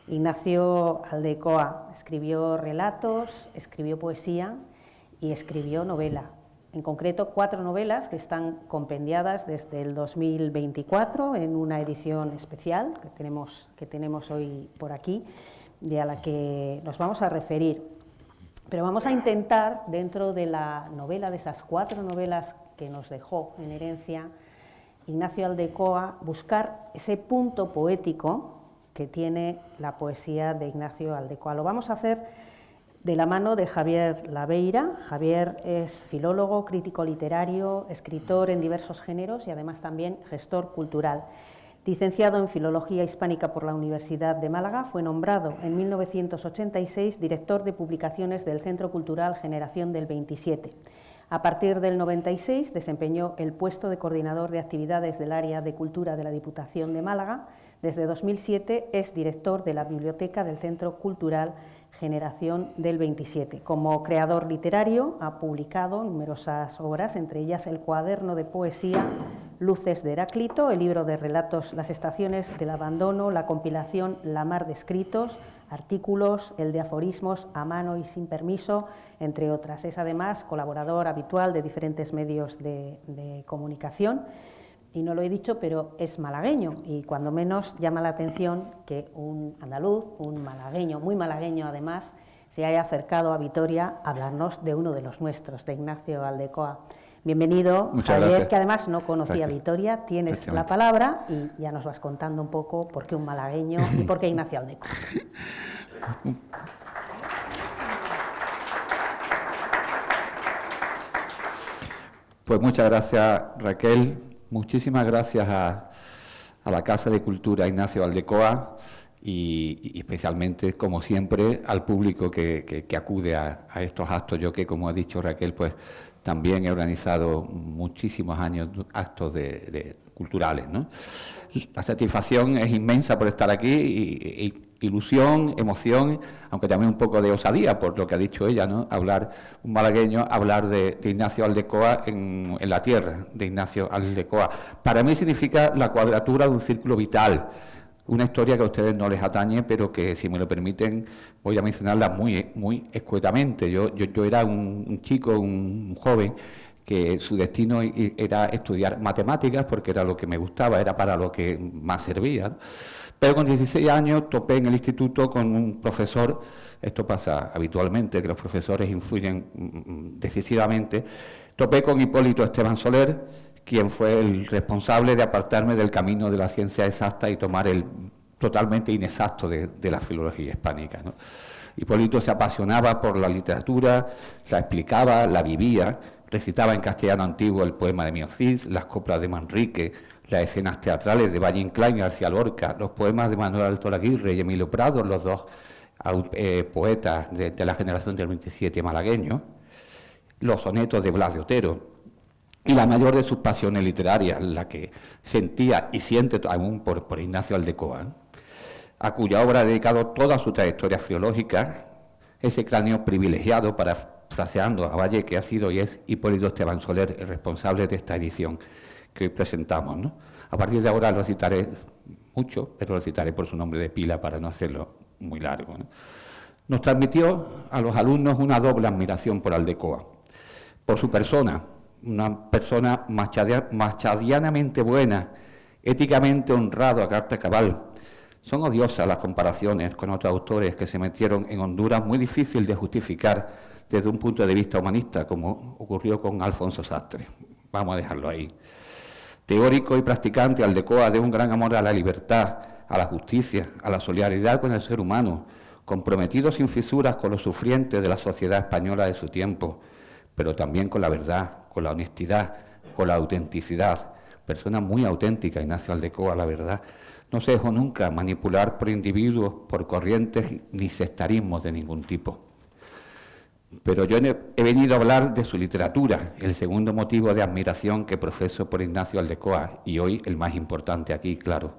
Ignacio Aldecoa escribió relatos, escribió poesía y escribió novela. En concreto, 4 novelas que están compendiadas desde el 2024 en una edición especial que tenemos hoy por aquí y a la que nos vamos a referir. Pero vamos a intentar, dentro de la novela, de esas 4 novelas que nos dejó en herencia Ignacio Aldecoa, buscar ese punto poético que tiene la poesía de Ignacio Aldecoa. Lo vamos a hacer de la mano de Javier Laveira. Javier es filólogo, crítico literario, escritor en diversos géneros y además también gestor cultural. Licenciado en Filología Hispánica por la Universidad de Málaga, fue nombrado en 1986 director de publicaciones del Centro Cultural Generación del 27. A partir del 96 desempeñó el puesto de coordinador de actividades del área de cultura de la Diputación de Málaga. Desde 2007 es director de la Biblioteca del Centro Cultural Generación del 27. Como creador literario ha publicado numerosas obras, entre ellas el cuaderno de poesía Luces de Heráclito, el libro de relatos Las estaciones del abandono, la compilación La mar de escritos, artículos, el de aforismos a mano y sin permiso, entre otras. Es además colaborador habitual de diferentes medios de comunicación. Y no lo he dicho, pero es malagueño y cuando menos llama la atención que un andaluz, un malagueño, muy malagueño además, se haya acercado a Vitoria a hablarnos de uno de los nuestros, de Ignacio Aldecoa. Bienvenido, Muchas Javier, gracias. Que además no conocía Vitoria, tienes la palabra y ya nos vas contando un poco por qué un malagueño y por qué Ignacio Aldecoa. Pues muchas gracias, Raquel. Muchísimas gracias a la Casa de Cultura Ignacio Aldecoa y especialmente, como siempre, al público que acude a estos actos. Yo que, como ha dicho Raquel, pues también he organizado muchísimos años actos culturales, ¿no? La satisfacción es inmensa por estar aquí y ilusión, emoción, aunque también un poco de osadía por lo que ha dicho ella, ¿no? Un malagueño, hablar de Ignacio Aldecoa en la tierra de Ignacio Aldecoa. Para mí significa la cuadratura de un círculo vital, una historia que a ustedes no les atañe, pero que, si me lo permiten, voy a mencionarla muy escuetamente. Yo era un chico, un joven, que su destino era estudiar matemáticas porque era lo que me gustaba, era para lo que más servía, ¿no? Pero con 16 años topé en el instituto con un profesor. Esto pasa habitualmente, que los profesores influyen decisivamente. Topé con Hipólito Esteban Soler, quien fue el responsable de apartarme del camino de la ciencia exacta y tomar el totalmente inexacto de la filología hispánica, ¿no? Hipólito se apasionaba por la literatura, la explicaba, la vivía, recitaba en castellano antiguo el poema de Mio Cid, las coplas de Manrique, las escenas teatrales de Valle Inclán y García Lorca, los poemas de Manuel Alto Aguirre y Emilio Prado, los dos poetas de la generación del 27 malagueño, los sonetos de Blas de Otero, y la mayor de sus pasiones literarias, la que sentía y siente aún por Ignacio Aldecoa, a cuya obra ha dedicado toda su trayectoria filológica, ese cráneo privilegiado, parafraseando a Valle, que ha sido y es Hipólito Esteban Soler, el responsable de esta edición que hoy presentamos, ¿no? A partir de ahora lo citaré mucho, pero lo citaré por su nombre de pila para no hacerlo muy largo, ¿no? Nos transmitió a los alumnos una doble admiración por Aldecoa, por su persona, una persona machadianamente buena, éticamente honrado a carta cabal. Son odiosas las comparaciones con otros autores que se metieron en Honduras, muy difícil de justificar desde un punto de vista humanista, como ocurrió con Alfonso Sastre. Vamos a dejarlo ahí. Teórico y practicante, Aldecoa de un gran amor a la libertad, a la justicia, a la solidaridad con el ser humano, comprometido sin fisuras con los sufrientes de la sociedad española de su tiempo, pero también con la verdad, con la honestidad, con la autenticidad. Persona muy auténtica, Ignacio Aldecoa, la verdad. No se dejó nunca manipular por individuos, por corrientes ni sectarismos de ningún tipo. Pero yo he venido a hablar de su literatura, el segundo motivo de admiración que profeso por Ignacio Aldecoa, y hoy el más importante aquí, claro.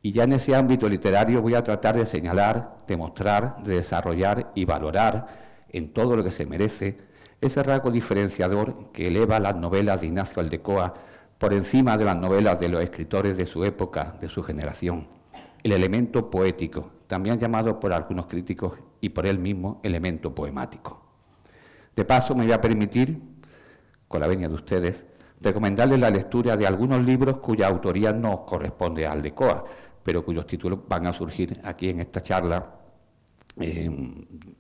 Y ya en ese ámbito literario voy a tratar de señalar, de mostrar, de desarrollar y valorar en todo lo que se merece ese rasgo diferenciador que eleva las novelas de Ignacio Aldecoa por encima de las novelas de los escritores de su época, de su generación. El elemento poético, también llamado por algunos críticos y por él mismo elemento poemático. De paso, me voy a permitir, con la venia de ustedes, recomendarles la lectura de algunos libros cuya autoría no corresponde al Aldecoa, pero cuyos títulos van a surgir aquí en esta charla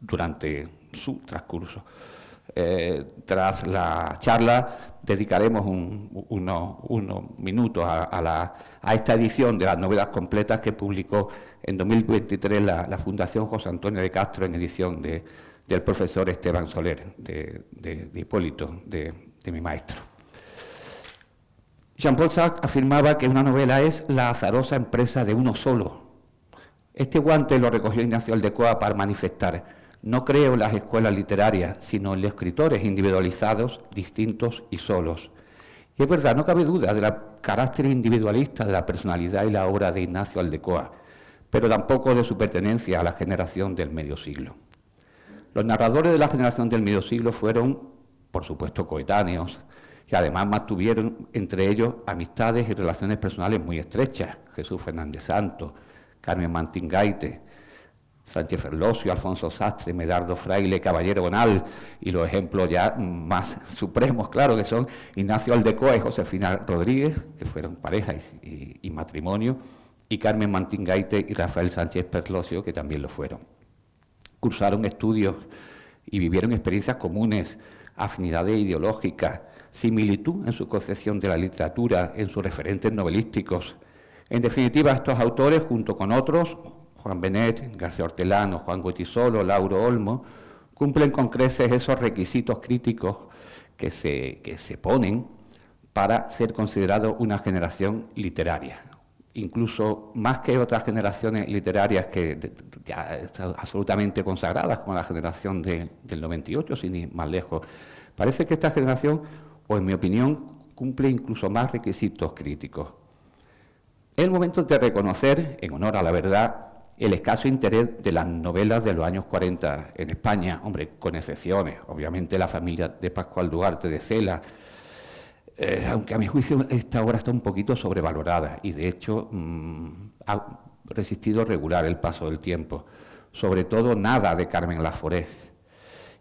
durante su transcurso. Tras la charla dedicaremos unos minutos a esta edición de las novelas completas que publicó en 2023 la Fundación José Antonio de Castro en edición del profesor Esteban Soler, de Hipólito, de mi maestro. Jean-Paul Sartre afirmaba que una novela es la azarosa empresa de uno solo. Este guante lo recogió Ignacio Aldecoa para manifestar: no creo en las escuelas literarias, sino en los escritores individualizados, distintos y solos. Y es verdad, no cabe duda del carácter individualista de la personalidad y la obra de Ignacio Aldecoa, pero tampoco de su pertenencia a la generación del medio siglo. Los narradores de la generación del medio siglo fueron, por supuesto, coetáneos, y además mantuvieron entre ellos amistades y relaciones personales muy estrechas: Jesús Fernández Santos, Carmen Martín Gaite, Sánchez Ferlosio, Alfonso Sastre, Medardo Fraile, Caballero Bonal, y los ejemplos ya más supremos, claro, que son Ignacio Aldecoa y Josefina Rodríguez, que fueron pareja y matrimonio, y Carmen Martín Gaite y Rafael Sánchez Ferlosio, que también lo fueron. Cursaron estudios y vivieron experiencias comunes, afinidades ideológicas, similitud en su concepción de la literatura, en sus referentes novelísticos. En definitiva, estos autores, junto con otros, Juan Benet, García Hortelano, Juan Goytisolo, Lauro Olmo, cumplen con creces esos requisitos críticos que se ponen para ser considerados una generación literaria. Incluso más que otras generaciones literarias que ya están absolutamente consagradas, como la generación del 98, sin ir más lejos. Parece que esta generación, o en mi opinión, cumple incluso más requisitos críticos. Es el momento de reconocer, en honor a la verdad, el escaso interés de las novelas de los años 40 en España, hombre, con excepciones. Obviamente la familia de Pascual Duarte de Cela, aunque a mi juicio esta obra está un poquito sobrevalorada y de hecho ha resistido regular el paso del tiempo. Sobre todo nada de Carmen Laforet.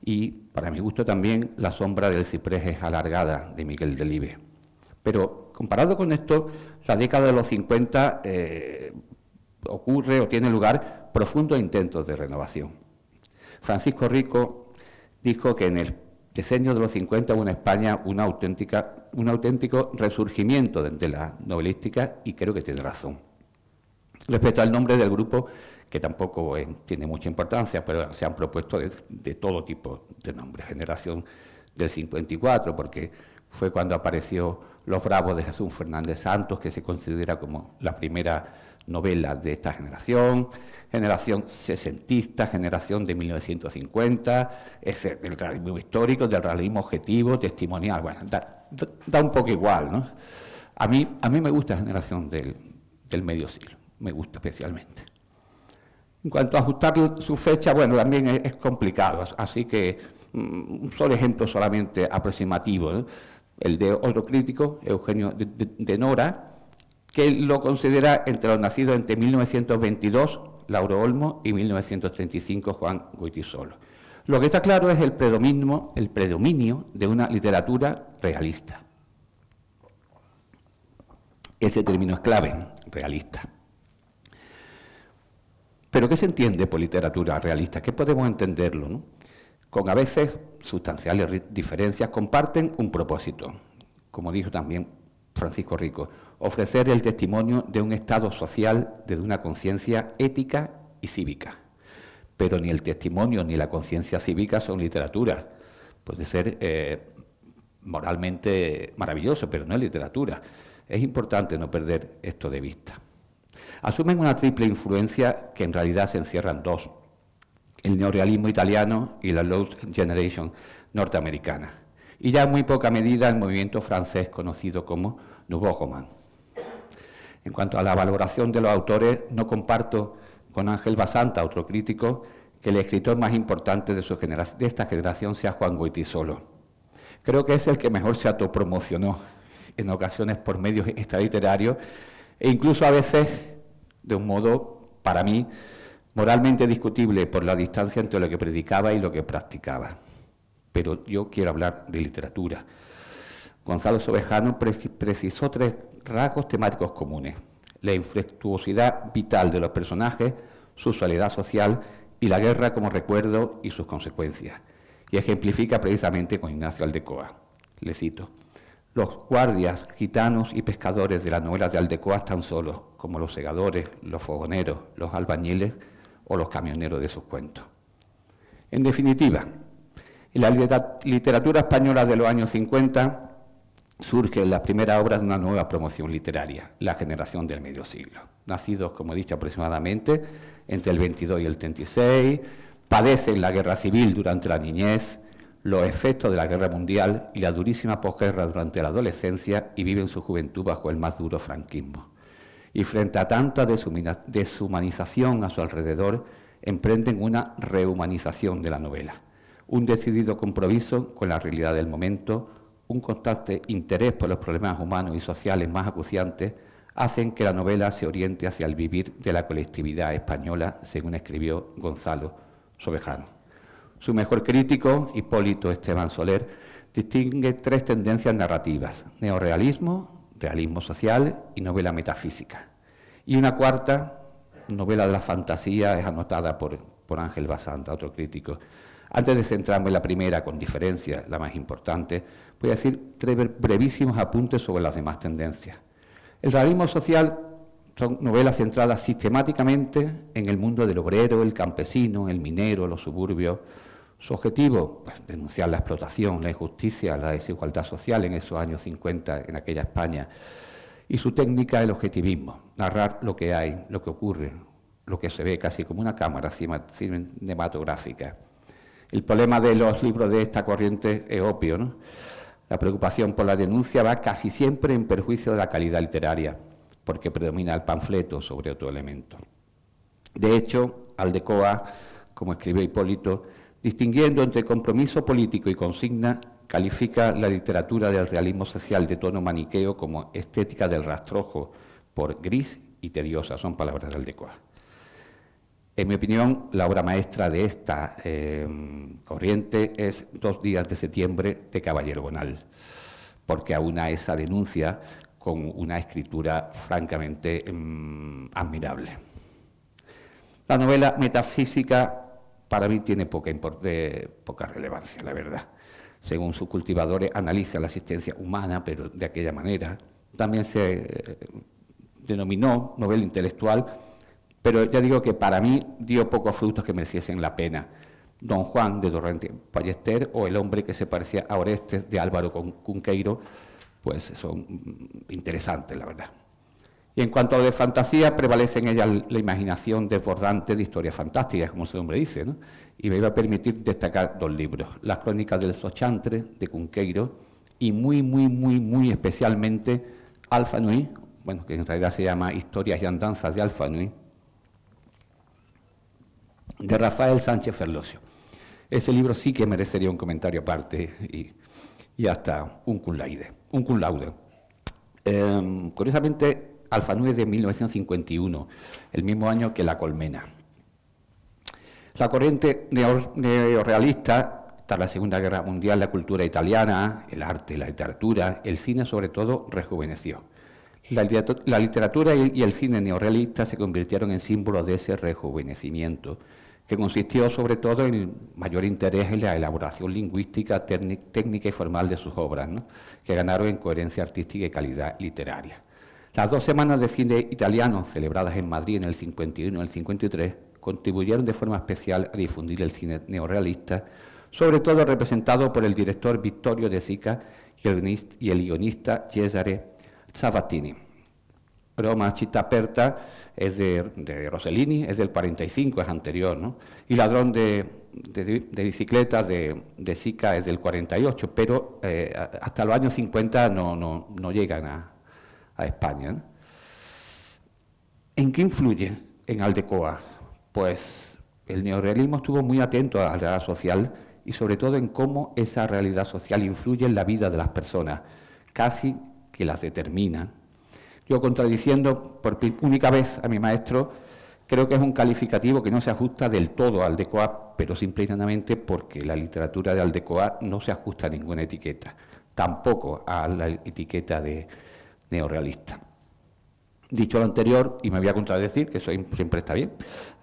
Y para mi gusto también La sombra del ciprés es alargada de Miguel Delibes. Pero comparado con esto, la década de los 50 ocurre o tiene lugar profundos intentos de renovación. Francisco Rico dijo que en el decenio de los 50 hubo en España un auténtico resurgimiento de la novelística, y creo que tiene razón. Respecto al nombre del grupo, que tampoco tiene mucha importancia, pero se han propuesto de todo tipo de nombres. Generación del 54, porque fue cuando apareció Los Bravos de Jesús Fernández Santos, que se considera como la primera novela de esta generación. Generación sesentista, generación de 1950, del realismo histórico, del realismo objetivo, testimonial. Bueno, da un poco igual, ¿no? A mí me gusta la generación del medio siglo, me gusta especialmente. En cuanto a ajustar su fecha, bueno, también es complicado, así que un solo ejemplo solamente aproximativo, ¿no? El de otro crítico, Eugenio de Nora, que lo considera entre los nacidos entre 1922, Lauro Olmo, y 1935, Juan Goytisolo. Lo que está claro es el predominio de una literatura realista. Ese término es clave, realista. ¿Pero qué se entiende por literatura realista? ¿Qué podemos entenderlo, no? Con a veces sustanciales diferencias, comparten un propósito, como dijo también Francisco Rico: ofrecer el testimonio de un estado social desde una conciencia ética y cívica. Pero ni el testimonio ni la conciencia cívica son literatura. Puede ser moralmente maravilloso, pero no es literatura. Es importante no perder esto de vista. Asumen una triple influencia que en realidad se encierran dos: el neorrealismo italiano y la Lost Generation norteamericana. Y ya en muy poca medida el movimiento francés conocido como Nouveau Roman. En cuanto a la valoración de los autores, no comparto con Ángel Basanta, otro crítico, que el escritor más importante de esta generación sea Juan Goytisolo. Creo que es el que mejor se autopromocionó, en ocasiones por medios extraliterarios, e incluso a veces de un modo, para mí, moralmente discutible por la distancia entre lo que predicaba y lo que practicaba. Pero yo quiero hablar de literatura. Gonzalo Sobejano precisó 3 rasgos temáticos comunes: la infructuosidad vital de los personajes, su soledad social y la guerra como recuerdo y sus consecuencias. Y ejemplifica precisamente con Ignacio Aldecoa. Le cito: los guardias, gitanos y pescadores de las novelas de Aldecoa están solos, como los segadores, los fogoneros, los albañiles o los camioneros de sus cuentos. En definitiva, en la literatura española de los años 50 surgen las primeras obras de una nueva promoción literaria, la generación del medio siglo. Nacidos, como he dicho, aproximadamente entre el 22 y el 36, padecen la guerra civil durante la niñez, los efectos de la guerra mundial y la durísima posguerra durante la adolescencia y viven su juventud bajo el más duro franquismo. Y frente a tanta deshumanización a su alrededor, emprenden una rehumanización de la novela, un decidido compromiso con la realidad del momento, un constante interés por los problemas humanos y sociales más acuciantes, hacen que la novela se oriente hacia el vivir de la colectividad española, según escribió Gonzalo Sobejano. Su mejor crítico, Hipólito Esteban Soler, distingue 3 tendencias narrativas: neorrealismo, realismo social y novela metafísica. Y una cuarta, novela de la fantasía, es anotada por Ángel Basanta, otro crítico. Antes de centrarme en la primera, con diferencia la más importante, voy a decir 3 brevísimos apuntes sobre las demás tendencias. El realismo social son novelas centradas sistemáticamente en el mundo del obrero, el campesino, el minero, los suburbios. Su objetivo, pues, denunciar la explotación, la injusticia, la desigualdad social en esos años 50 en aquella España. Y su técnica, el objetivismo, narrar lo que hay, lo que ocurre, lo que se ve casi como una cámara cinematográfica. El problema de los libros de esta corriente es obvio, ¿no? La preocupación por la denuncia va casi siempre en perjuicio de la calidad literaria, porque predomina el panfleto sobre otro elemento. De hecho, Aldecoa, como escribió Hipólito, distinguiendo entre compromiso político y consigna, califica la literatura del realismo social de tono maniqueo como estética del rastrojo, por gris y tediosa, son palabras de Aldecoa. En mi opinión, la obra maestra de esta corriente es 2 días de septiembre de Caballero Bonal, porque aúna esa denuncia con una escritura francamente admirable. La novela metafísica para mí tiene poca relevancia, la verdad. Según sus cultivadores, analiza la existencia humana, pero de aquella manera. También se denominó novela intelectual, pero ya digo que para mí dio pocos frutos que mereciesen la pena. Don Juan, de Torrente Ballester, o El hombre que se parecía a Orestes, de Álvaro Cunqueiro, pues son interesantes, la verdad. Y en cuanto a lo de fantasía, prevalece en ella la imaginación desbordante de historias fantásticas, como su nombre dice, ¿no? Y me iba a permitir destacar 2 libros: Las crónicas del Sochantre, de Cunqueiro, y muy especialmente Alfa Nui, bueno, que en realidad se llama Historias y andanzas de Alfa Nui, de Rafael Sánchez Ferlosio. Ese libro sí que merecería un comentario aparte y hasta un cum laude. Curiosamente, Alfa Nui es de 1951, el mismo año que La Colmena. La corriente neorrealista, tras la Segunda Guerra Mundial, la cultura italiana, el arte, la literatura, el cine sobre todo, rejuveneció. La literatura y el cine neorrealista se convirtieron en símbolos de ese rejuvenecimiento, que consistió sobre todo en el mayor interés en la elaboración lingüística, técnica y formal de sus obras, ¿no?, que ganaron en coherencia artística y calidad literaria. Las 2 semanas de cine italiano, celebradas en Madrid en el 51 y el 53, contribuyeron de forma especial a difundir el cine neorrealista, sobre todo representado por el director Vittorio De Sica y el guionista Cesare Zavattini. Roma Città Aperta es de Rossellini, es del 45, es anterior, ¿no? Y Ladrón de bicicletas de Sica es del 48, pero hasta los años 50 no llegan a España, ¿no? ¿En qué influye en Aldecoa? Pues el neorrealismo estuvo muy atento a la realidad social y sobre todo en cómo esa realidad social influye en la vida de las personas, casi que las determina. Yo, contradiciendo por única vez a mi maestro, Creo que es un calificativo que no se ajusta del todo a Aldecoa, pero simple y llanamente porque la literatura de Aldecoa no se ajusta a ninguna etiqueta, tampoco a la etiqueta de neorrealista. Dicho lo anterior, y me voy a contradecir, que eso siempre está bien,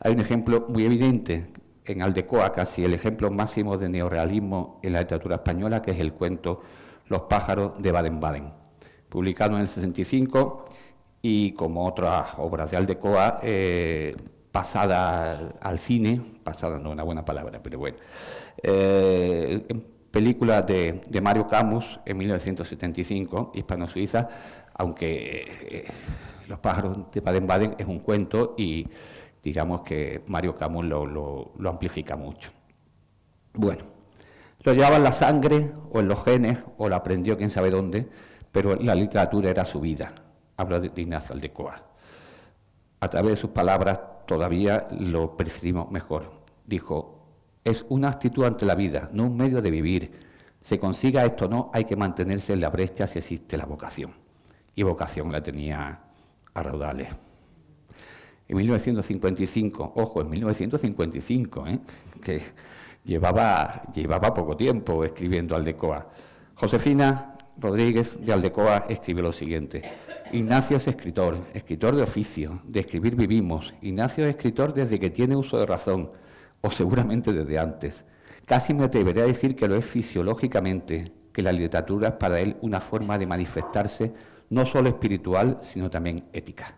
hay un ejemplo muy evidente en Aldecoa, casi el ejemplo máximo de neorrealismo en la literatura española, que es el cuento Los pájaros de Baden-Baden, publicado en el 65 y, como otras obras de Aldecoa, pasada al cine, pasada no es una buena palabra, pero bueno, película de Mario Camus en 1975, hispano-suiza, aunque Los pájaros de Baden-Baden es un cuento y digamos que Mario Camus lo amplifica mucho. Bueno, lo llevaba en la sangre o en los genes o lo aprendió quién sabe dónde, pero la literatura era su vida. Hablo de Ignacio Aldecoa. A través de sus palabras todavía lo percibimos mejor. Dijo: es una actitud ante la vida, no un medio de vivir. Se consiga esto o no, hay que mantenerse en la brecha si existe la vocación. Y vocación la tenía a raudales. En 1955, ojo, en 1955, que llevaba poco tiempo escribiendo Aldecoa. Josefina Rodríguez de Aldecoa escribió lo siguiente: Ignacio es escritor de oficio, de escribir vivimos. Ignacio es escritor desde que tiene uso de razón, o seguramente desde antes. Casi me atreveré a decir que lo es fisiológicamente, que la literatura es para él una forma de manifestarse no solo espiritual, sino también ética.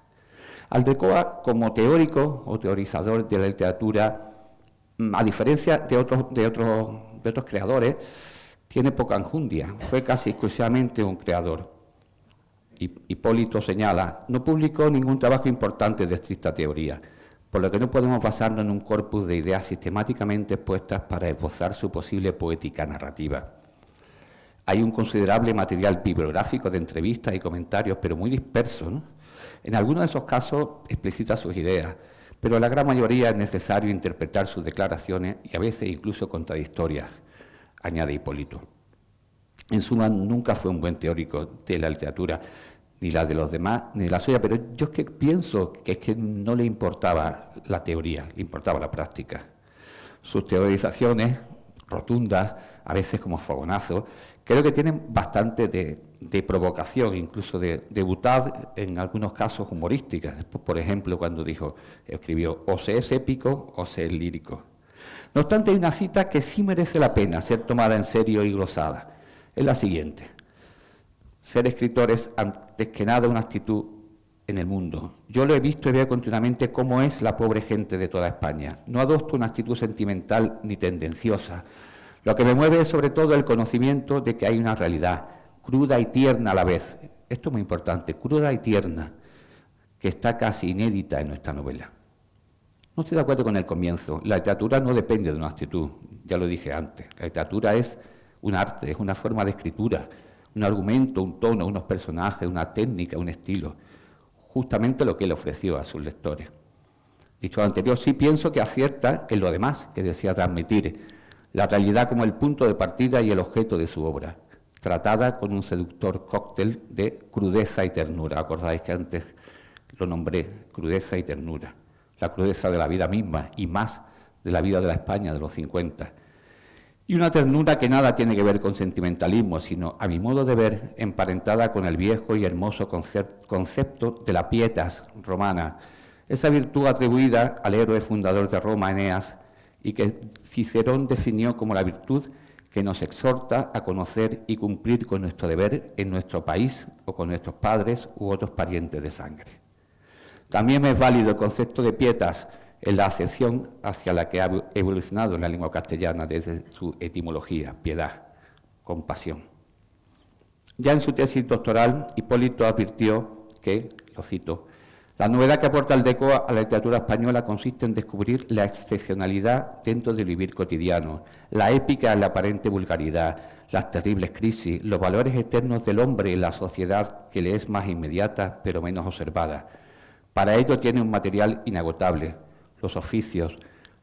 Aldecoa, como teórico o teorizador de la literatura, a diferencia de otros creadores, tiene poca enjundia, fue casi exclusivamente un creador. Hipólito señala: no publicó ningún trabajo importante de estricta teoría, por lo que no podemos basarnos en un corpus de ideas sistemáticamente expuestas para esbozar su posible poética narrativa. Hay un considerable material bibliográfico de entrevistas y comentarios, pero muy disperso, ¿no? En algunos de esos casos explicita sus ideas, pero en la gran mayoría es necesario interpretar sus declaraciones y a veces incluso contradictorias, añade Hipólito. En suma, nunca fue un buen teórico de la literatura, ni la de los demás, ni la suya, pero yo es que pienso que es que no le importaba la teoría, le importaba la práctica. Sus teorizaciones rotundas, a veces como fogonazos, creo que tienen bastante de provocación, incluso de debutar en algunos casos humorísticas. Por ejemplo, cuando escribió: o se es épico o se es lírico. No obstante, hay una cita que sí merece la pena ser tomada en serio y glosada. Es la siguiente: ser escritor es antes que nada una actitud en el mundo. Yo lo he visto y veo continuamente cómo es la pobre gente de toda España. No adopto una actitud sentimental ni tendenciosa. Lo que me mueve es sobre todo el conocimiento de que hay una realidad, cruda y tierna a la vez. Esto es muy importante, cruda y tierna, que está casi inédita en nuestra novela. No estoy de acuerdo con el comienzo. La literatura no depende de una actitud, ya lo dije antes. La literatura es un arte, es una forma de escritura, un argumento, un tono, unos personajes, una técnica, un estilo. Justamente lo que él ofreció a sus lectores. Dicho lo anterior, sí pienso que acierta en lo demás que desea transmitir: la realidad como el punto de partida y el objeto de su obra, tratada con un seductor cóctel de crudeza y ternura. Acordáis que antes lo nombré: crudeza y ternura. La crudeza de la vida misma y más de la vida de la España de los 50. Y una ternura que nada tiene que ver con sentimentalismo, sino, a mi modo de ver, emparentada con el viejo y hermoso concepto de la pietas romana, esa virtud atribuida al héroe fundador de Roma, Eneas, y que Cicerón definió como la virtud que nos exhorta a conocer y cumplir con nuestro deber en nuestro país o con nuestros padres u otros parientes de sangre. También es válido el concepto de pietas en la acepción hacia la que ha evolucionado en la lengua castellana desde su etimología: piedad, compasión. Ya en su tesis doctoral, Hipólito advirtió que, lo cito: la novedad que aporta Aldecoa a la literatura española consiste en descubrir la excepcionalidad dentro del vivir cotidiano, la épica en la aparente vulgaridad, las terribles crisis, los valores eternos del hombre en la sociedad que le es más inmediata pero menos observada. Para ello tiene un material inagotable: los oficios,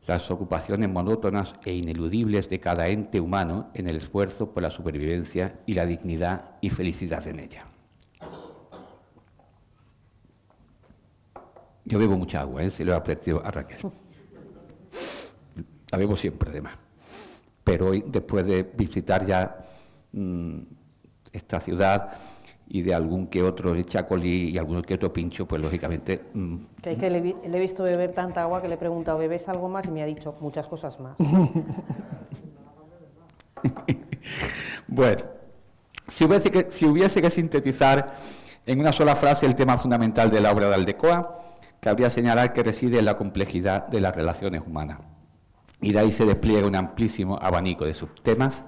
las ocupaciones monótonas e ineludibles de cada ente humano en el esfuerzo por la supervivencia y la dignidad y felicidad en ella. Yo bebo mucha agua, se lo he advertido a Raquel. La bebo siempre, además. Pero hoy, después de visitar ya esta ciudad y de algún que otro chacolí y algún que otro pincho, pues lógicamente... Que es que le he visto beber tanta agua que le he preguntado, ¿bebes algo más? Y me ha dicho muchas cosas más. Bueno, si hubiese que sintetizar en una sola frase el tema fundamental de la obra de Aldecoa, cabría señalar que reside en la complejidad de las relaciones humanas. Y de ahí se despliega un amplísimo abanico de subtemas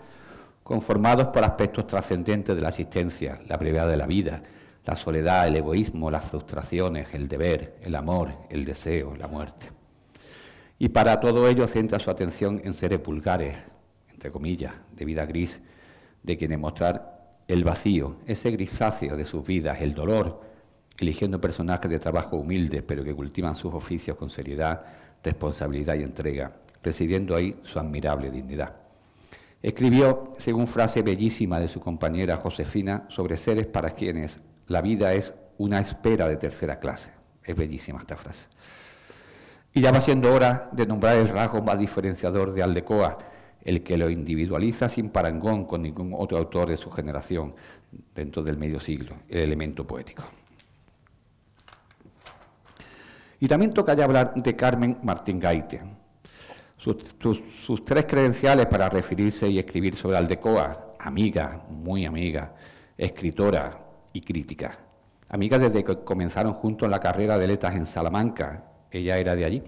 conformados por aspectos trascendentes de la existencia, la brevedad de la vida, la soledad, el egoísmo, las frustraciones, el deber, el amor, el deseo, la muerte. Y para todo ello centra su atención en seres vulgares, entre comillas, de vida gris, de quienes mostrar el vacío, ese grisáceo de sus vidas, el dolor, eligiendo personajes de trabajo humildes, pero que cultivan sus oficios con seriedad, responsabilidad y entrega, residiendo ahí su admirable dignidad. Escribió, según frase bellísima de su compañera Josefina, sobre seres para quienes la vida es una espera de tercera clase. Es bellísima esta frase. Y ya va siendo hora de nombrar el rasgo más diferenciador de Aldecoa, el que lo individualiza sin parangón con ningún otro autor de su generación dentro del medio siglo, el elemento poético. Y también toca ya hablar de Carmen Martín Gaite. Sus tres credenciales para referirse y escribir sobre Aldecoa: amiga, muy amiga, escritora y crítica. Amiga desde que comenzaron juntos la carrera de letras en Salamanca, ella era de allí,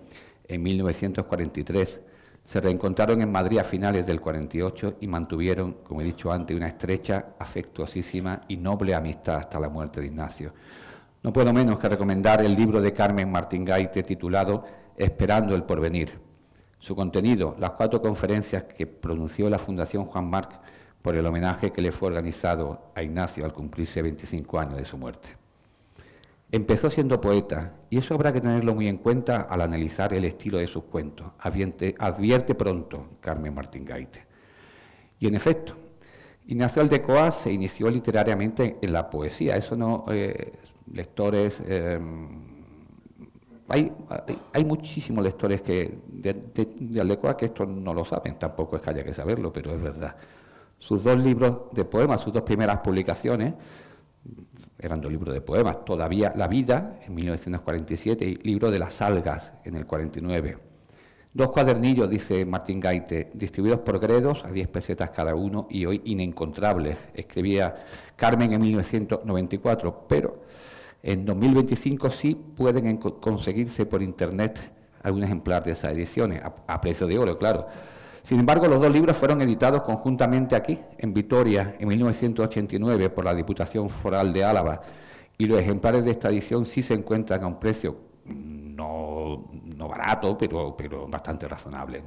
en 1943. Se reencontraron en Madrid a finales del 48 y mantuvieron, como he dicho antes, una estrecha, afectuosísima y noble amistad hasta la muerte de Ignacio. No puedo menos que recomendar el libro de Carmen Martín Gaite titulado Esperando el porvenir. Su contenido, las 4 conferencias que pronunció la Fundación Juan March por el homenaje que le fue organizado a Ignacio al cumplirse 25 años de su muerte. Empezó siendo poeta, y eso habrá que tenerlo muy en cuenta al analizar el estilo de sus cuentos. Advierte pronto Carmen Martín Gaite. Y en efecto, Ignacio Aldecoa se inició literariamente en la poesía. Eso no, lectores... Hay muchísimos lectores de Aldecoa que esto no lo saben, tampoco es que haya que saberlo, pero es verdad. Sus 2 libros de poemas, sus 2 primeras publicaciones, eran 2 libros de poemas, Todavía la vida, en 1947, y Libro de las algas, en el 49. 2 cuadernillos, dice Martín Gaite, distribuidos por gredos a 10 pesetas cada uno y hoy inencontrables, escribía Carmen en 1994, pero... En 2025 sí pueden conseguirse por internet algún ejemplar de esas ediciones, a precio de oro, claro. Sin embargo, los 2 libros fueron editados conjuntamente aquí, en Vitoria, en 1989, por la Diputación Foral de Álava, y los ejemplares de esta edición sí se encuentran a un precio no barato, pero bastante razonable.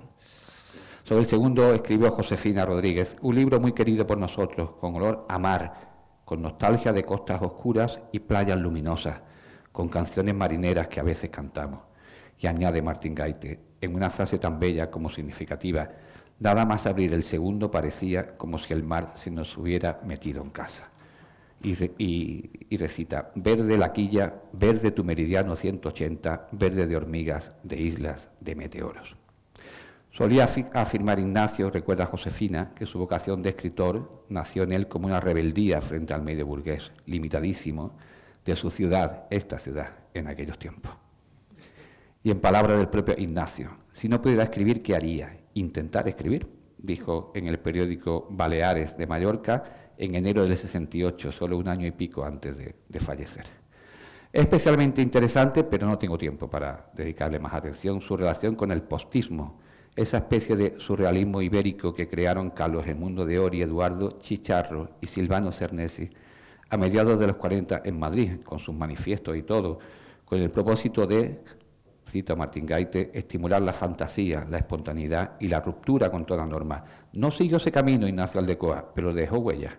Sobre el segundo escribió Josefina Rodríguez, un libro muy querido por nosotros, con olor a mar, con nostalgia de costas oscuras y playas luminosas, con canciones marineras que a veces cantamos. Y añade Martín Gaite, en una frase tan bella como significativa, nada más abrir el segundo parecía como si el mar se nos hubiera metido en casa. Y recita, verde la quilla, verde tu meridiano 180, verde de hormigas, de islas, de meteoros. Solía afirmar Ignacio, recuerda Josefina, que su vocación de escritor nació en él como una rebeldía frente al medio burgués, limitadísimo, de su ciudad, esta ciudad, en aquellos tiempos. Y en palabras del propio Ignacio, si no pudiera escribir, ¿qué haría? Intentar escribir, dijo en el periódico Baleares de Mallorca en enero del 68, solo 1 año y pico antes de fallecer. Es especialmente interesante, pero no tengo tiempo para dedicarle más atención, su relación con el postismo, esa especie de surrealismo ibérico que crearon Carlos Edmundo de Ory, Eduardo Chicharro y Silvano Cernesi a mediados de los 40 en Madrid, con sus manifiestos y todo, con el propósito de, cito a Martín Gaite, estimular la fantasía, la espontaneidad y la ruptura con toda norma. No siguió ese camino Ignacio Aldecoa, pero dejó huellas.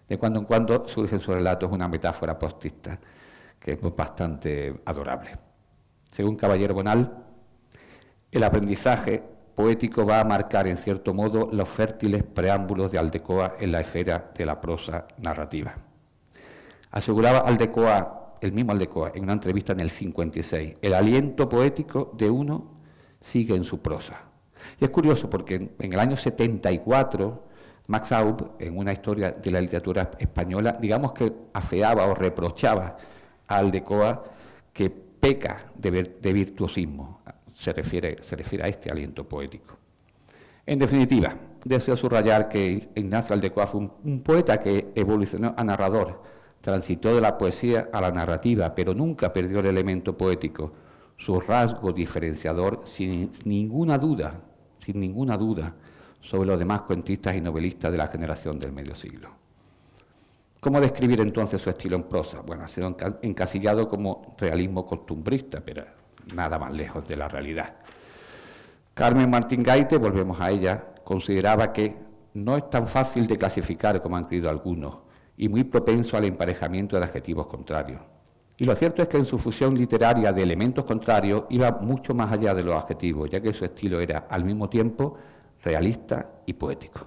De cuando en cuando surge en sus relatos una metáfora postista, que es bastante adorable. Según Caballero Bonal, el aprendizaje poético va a marcar, en cierto modo, los fértiles preámbulos de Aldecoa en la esfera de la prosa narrativa. Aseguraba Aldecoa el mismo Aldecoa, en una entrevista en el 56, el aliento poético de uno sigue en su prosa. Y es curioso porque en el año 74, Max Aub, en una historia de la literatura española, digamos que afeaba o reprochaba a Aldecoa que peca de virtuosismo. Se refiere a este aliento poético. En definitiva, deseo subrayar que Ignacio Aldecoa fue un poeta que evolucionó a narrador, transitó de la poesía a la narrativa, pero nunca perdió el elemento poético, su rasgo diferenciador, sin ninguna duda, sobre los demás cuentistas y novelistas de la generación del medio siglo. ¿Cómo describir entonces su estilo en prosa? Bueno, ha sido encasillado como realismo costumbrista, pero nada más lejos de la realidad. Carmen Martín Gaite, volvemos a ella, consideraba que no es tan fácil de clasificar como han creído algunos y muy propenso al emparejamiento de adjetivos contrarios. Y lo cierto es que en su fusión literaria de elementos contrarios iba mucho más allá de los adjetivos, ya que su estilo era al mismo tiempo realista y poético.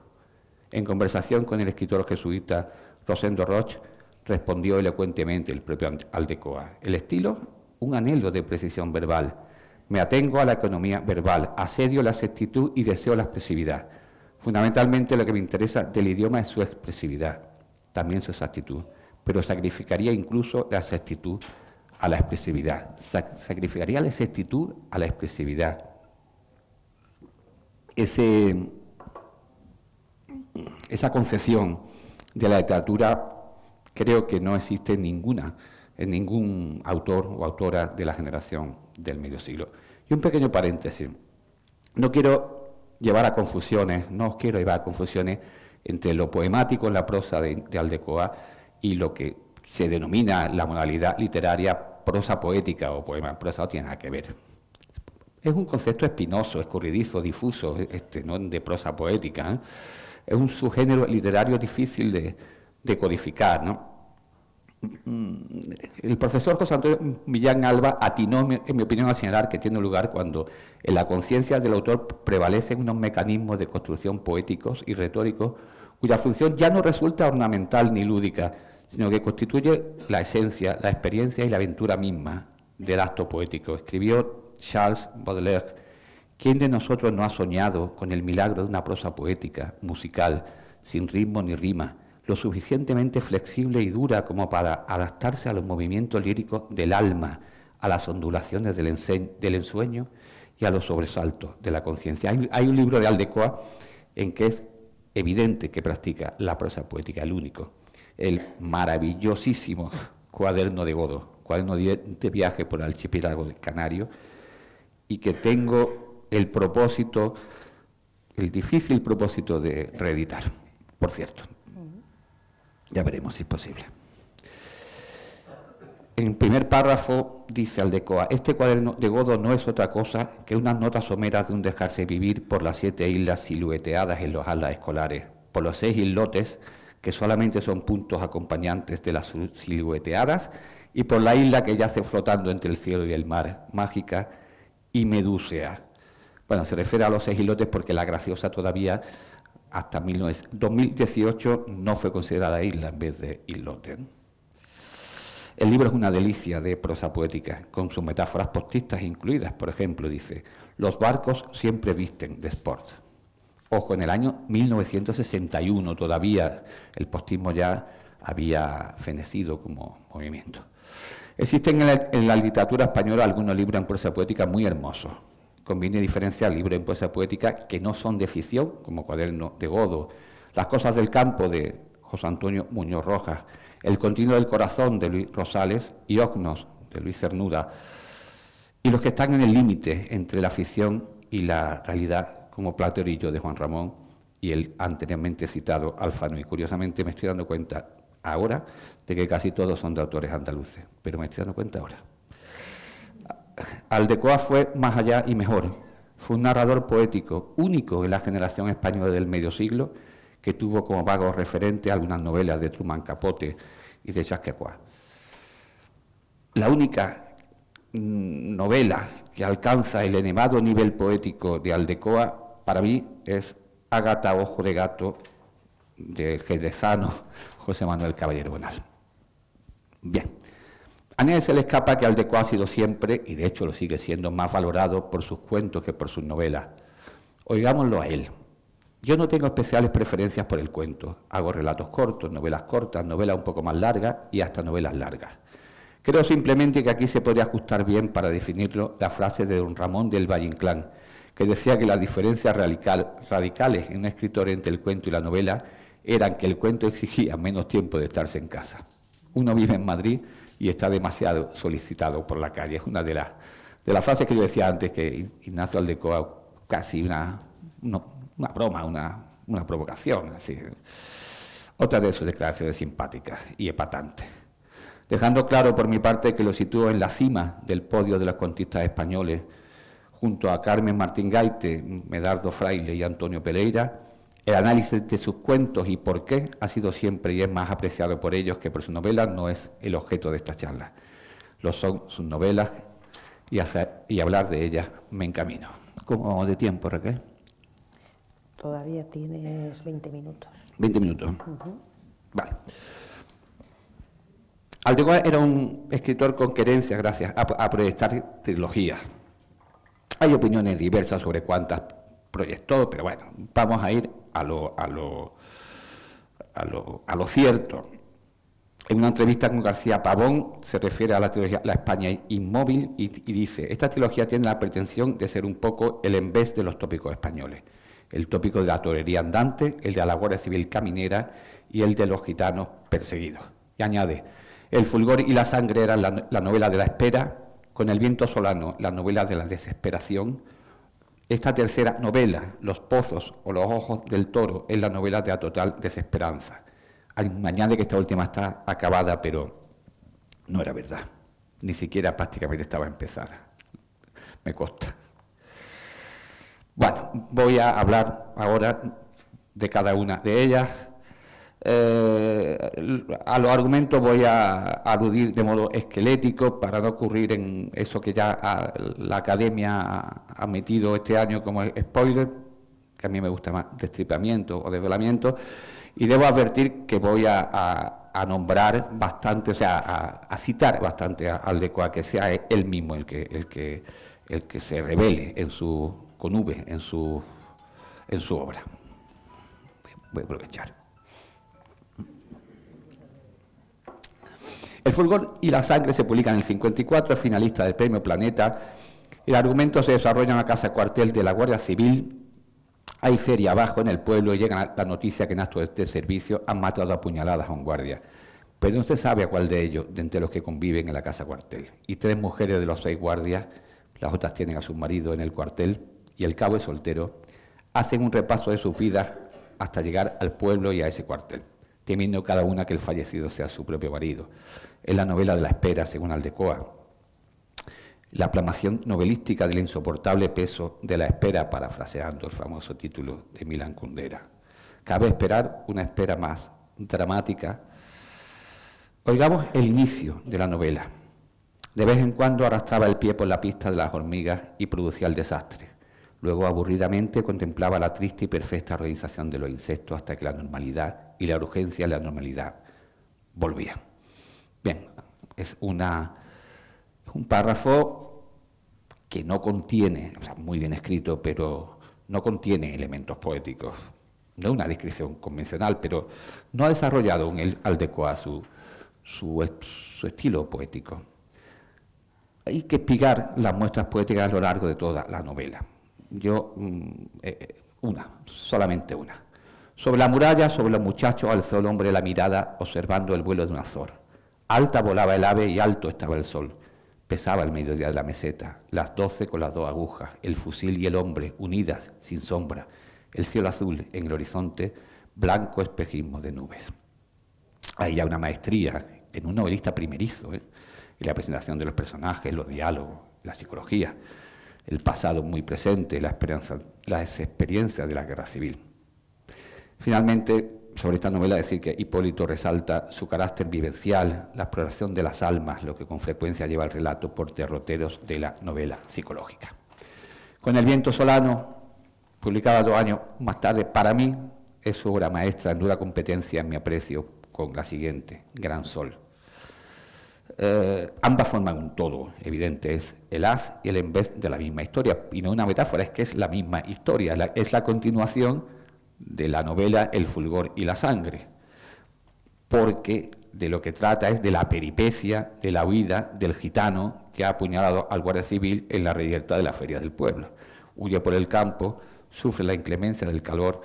En conversación con el escritor jesuita Rosendo Roch, respondió elocuentemente el propio Aldecoa: el estilo, un anhelo de precisión verbal. Me atengo a la economía verbal, asedio la exactitud y deseo la expresividad. Fundamentalmente lo que me interesa del idioma es su expresividad, también su exactitud, pero sacrificaría incluso la exactitud a la expresividad. Sacrificaría la exactitud a la expresividad. Esa concepción de la literatura creo que no existe en ningún autor o autora de la generación del medio siglo. Y un pequeño paréntesis. No os quiero llevar a confusiones entre lo poemático en la prosa de Aldecoa y lo que se denomina la modalidad literaria prosa poética o poema en prosa. No tiene nada que ver. Es un concepto espinoso, escurridizo, difuso, no de prosa poética, ¿eh? Es un subgénero literario difícil de codificar, ¿no? El profesor José Antonio Millán Alba atinó, en mi opinión, a señalar que tiene lugar cuando en la conciencia del autor prevalecen unos mecanismos de construcción poéticos y retóricos cuya función ya no resulta ornamental ni lúdica, sino que constituye la esencia, la experiencia y la aventura misma del acto poético. Escribió Charles Baudelaire: ¿quién de nosotros no ha soñado con el milagro de una prosa poética, musical, sin ritmo ni rima, lo suficientemente flexible y dura como para adaptarse a los movimientos líricos del alma, a las ondulaciones del ensueño y a los sobresaltos de la conciencia? Hay un libro de Aldecoa en que es evidente que practica la prosa poética, el único, el maravillosísimo Cuaderno de Godó, cuaderno de viaje por el archipiélago del Canario, y que tengo el difícil propósito de reeditar, por cierto. Ya veremos si es posible. En el primer párrafo dice Aldecoa: este cuaderno de Godó no es otra cosa que unas notas someras de un dejarse vivir por las 7 islas silueteadas en los atlas escolares, por los 6 islotes que solamente son puntos acompañantes de las silueteadas, y por la isla que yace flotando entre el cielo y el mar, mágica y medúsea. Bueno, se refiere a los 6 islotes porque la Graciosa todavía hasta 2018 no fue considerada isla en vez de islote. El libro es una delicia de prosa poética, con sus metáforas postistas incluidas. Por ejemplo, dice: los barcos siempre visten de sport. Ojo, en el año 1961 todavía el postismo ya había fenecido como movimiento. Existen en la literatura española algunos libros en prosa poética muy hermosos. Conviene diferenciar libros en prosa poética que no son de ficción, como Cuaderno de Godó, Las cosas del campo, de José Antonio Muñoz Rojas, El continuo del corazón, de Luis Rosales, y Ognos, de Luis Cernuda, y los que están en el límite entre la ficción y la realidad, como Platerillo, de Juan Ramón, y el anteriormente citado Alfano. Y curiosamente me estoy dando cuenta ahora de que casi todos son de autores andaluces, pero me estoy dando cuenta ahora. Aldecoa fue más allá y mejor. Fue un narrador poético, único en la generación española del medio siglo, que tuvo como vago referente algunas novelas de Truman Capote y de Jacques Kerouac. La única novela que alcanza el elevado nivel poético de Aldecoa, para mí, es Ágata Ojo de Gato, del jerezano José Manuel Caballero Bonal. Bien. A nadie se le escapa que Aldecoa ha sido siempre, y de hecho lo sigue siendo, más valorado por sus cuentos que por sus novelas. Oigámoslo a él. Yo no tengo especiales preferencias por el cuento. Hago relatos cortos, novelas un poco más largas y hasta novelas largas. Creo simplemente que aquí se podría ajustar bien para definirlo la frase de don Ramón del Valle Inclán, que decía que las diferencias radicales en un escritor entre el cuento y la novela eran que el cuento exigía menos tiempo de estarse en casa. Uno vive en Madrid y está demasiado solicitado por la calle. Es una de las frases que yo decía antes, que Ignacio Aldecoa, casi una broma, una provocación. Así. Otra de sus declaraciones simpáticas y epatantes. Dejando claro por mi parte que lo sitúo en la cima del podio de los cuentistas españoles, junto a Carmen Martín Gaite, Medardo Fraile y Antonio Pereira. El análisis de sus cuentos y por qué ha sido siempre y es más apreciado por ellos que por sus novelas no es el objeto de esta charla. Lo son sus novelas y hablar de ellas me encamino. ¿Cómo vamos de tiempo, Raquel? Todavía tienes 20 minutos. 20 minutos. Vale. Aldecoa era un escritor con querencia gracias a proyectar trilogías. Hay opiniones diversas sobre cuántas proyectó, pero bueno, vamos a ir a lo cierto. En una entrevista con García Pavón se refiere a la trilogía La España Inmóvil y dice: esta trilogía tiene la pretensión de ser un poco el embés de los tópicos españoles. El tópico de la torería andante, el de la Guardia Civil caminera y el de los gitanos perseguidos. Y añade: El fulgor y la sangre eran la novela de la espera, con el viento solano, la novela de la desesperación. Esta tercera novela, Los pozos o los ojos del toro, es la novela de la total desesperanza. Añade que esta última está acabada, pero no era verdad. Ni siquiera prácticamente estaba empezada. Me consta. Bueno, voy a hablar ahora de cada una de ellas. A los argumentos voy a aludir de modo esquelético para no ocurrir en eso que ya la Academia ha metido este año como spoiler, que a mí me gusta más destripamiento o desvelamiento, y debo advertir que voy a nombrar bastante, o sea, a citar bastante a Aldecoa, que sea él mismo el que se revele con V en su obra. Voy a aprovechar. El fulgor y la sangre se publican en el 54, finalista del Premio Planeta. El argumento se desarrolla en la casa cuartel de la Guardia Civil. Hay feria abajo en el pueblo y llega la noticia que en actos de servicio han matado a puñaladas a un guardia. Pero no se sabe a cuál de ellos, de entre los que conviven en la casa cuartel. Y 3 mujeres de los 6 guardias, las otras tienen a su marido en el cuartel y el cabo es soltero, hacen un repaso de sus vidas hasta llegar al pueblo y a ese cuartel, temiendo cada una que el fallecido sea su propio marido. Es la novela de la espera, según Aldecoa. La aclamación novelística del insoportable peso de la espera, parafraseando el famoso título de Milan Kundera. Cabe esperar una espera más dramática. Oigamos el inicio de la novela. De vez en cuando arrastraba el pie por la pista de las hormigas y producía el desastre. Luego, aburridamente, contemplaba la triste y perfecta organización de los insectos hasta que la normalidad y la urgencia de la normalidad volvían. Bien, es un párrafo que no contiene, o sea, muy bien escrito, pero no contiene elementos poéticos. No es una descripción convencional, pero no ha desarrollado en Aldecoa su estilo poético. Hay que explicar las muestras poéticas a lo largo de toda la novela. Yo, solamente una. Sobre la muralla, sobre los muchachos, alzó el hombre la mirada observando el vuelo de un azor. Alta volaba el ave y alto estaba el sol. Pesaba el mediodía de la meseta, las 12 con las 2 agujas, el fusil y el hombre unidas, sin sombra, el cielo azul en el horizonte, blanco espejismo de nubes. Hay ya una maestría en un novelista primerizo, en la presentación de los personajes, los diálogos, la psicología, el pasado muy presente, las experiencias de la guerra civil. Finalmente, sobre esta novela decir que Hipólito resalta su carácter vivencial, la exploración de las almas, lo que con frecuencia lleva al relato por derroteros de la novela psicológica. Con El viento solano, publicada 2 años más tarde, para mí es su obra maestra en dura competencia en mi aprecio con la siguiente, Gran Sol. ambas forman un todo evidente, es el haz y el en vez de la misma historia, y no una metáfora, es que es la misma historia, es la continuación de la novela El fulgor y la sangre, porque de lo que trata es de la peripecia, de la huida del gitano que ha apuñalado al guardia civil en la reyerta de la feria del pueblo. Huye por el campo, sufre la inclemencia del calor